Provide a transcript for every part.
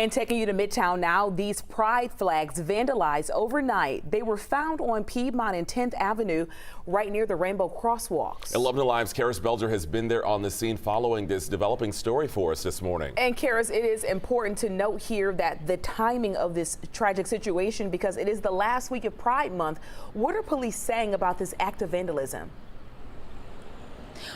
And taking you to Midtown now, these pride flags vandalized overnight. They were found on Piedmont and 10th Avenue right near the Rainbow Crosswalks. 11 Alive's Karis Belger has been there on the scene following this developing story for us this morning. And Karis, it is important to note here that the timing of this tragic situation, because it is the last week of Pride Month. What are police saying about this act of vandalism?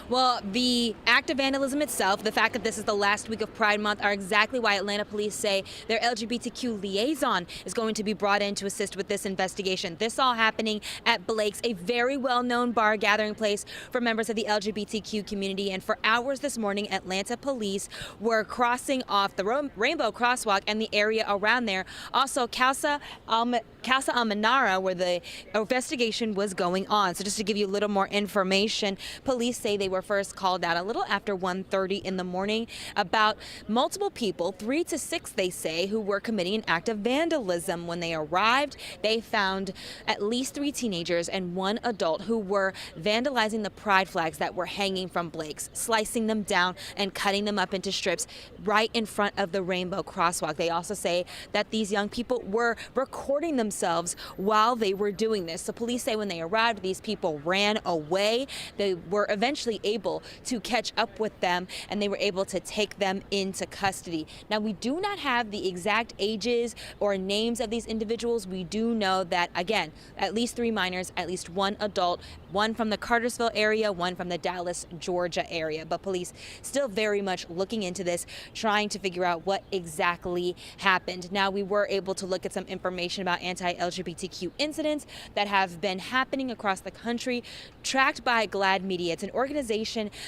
Well, the act of vandalism itself, the fact that this is the last week of Pride Month, are exactly why Atlanta police say their LGBTQ liaison is going to be brought in to assist with this investigation. This all happening at Blake's, a very well-known bar gathering place for members of the LGBTQ community. And for hours this morning, Atlanta police were crossing off the Rainbow Crosswalk and the area around there. Also, Casa Almenara, where the investigation was going on. So just to give you a little more information, police say they were first called out a little after 1:30 in the morning about multiple people, 3 to 6 they say, who were committing an act of vandalism. When they arrived, they found at least 3 teenagers and 1 adult who were vandalizing the pride flags that were hanging from Blake's, slicing them down and cutting them up into strips right in front of the Rainbow Crosswalk. They also say that these young people were recording themselves while they were doing this. So police say when they arrived, these people ran away. They were eventually able to catch up with them, and they were able to take them into custody. Now, we do not have the exact ages or names of these individuals. We do know that, again, at least 3 minors, at least 1 adult, 1 from the Cartersville area, 1 from the Dallas, Georgia area. But police still very much looking into this, trying to figure out what exactly happened. Now, we were able to look at some information about anti-LGBTQ incidents that have been happening across the country, tracked by GLAAD Media. It's an organization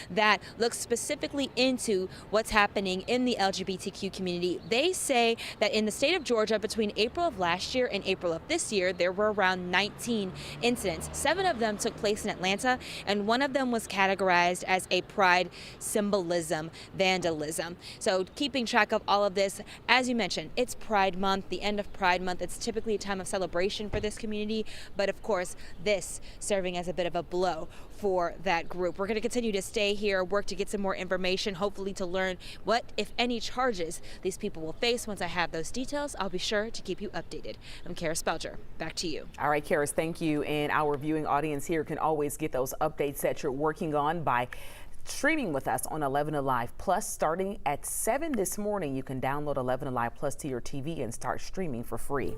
that looks specifically into what's happening in the LGBTQ community. They say that in the state of Georgia, between April of last year and April of this year, there were around 19 incidents. 7 of them took place in Atlanta, and 1 of them was categorized as a pride symbolism vandalism. So keeping track of all of this, as you mentioned, it's Pride Month, the end of Pride Month. It's typically a time of celebration for this community, but of course, this serving as a bit of a blow for that group. We're going to continue to stay here, work to get some more information, hopefully to learn what, if any, charges these people will face. Once I have those details, I'll be sure to keep you updated. I'm Karis Belger. Back to you. All right, Karis, thank you. And our viewing audience here can always get those updates that you're working on by streaming with us on 11 Alive Plus. Starting at 7 this morning, you can download 11 Alive Plus to your TV and start streaming for free.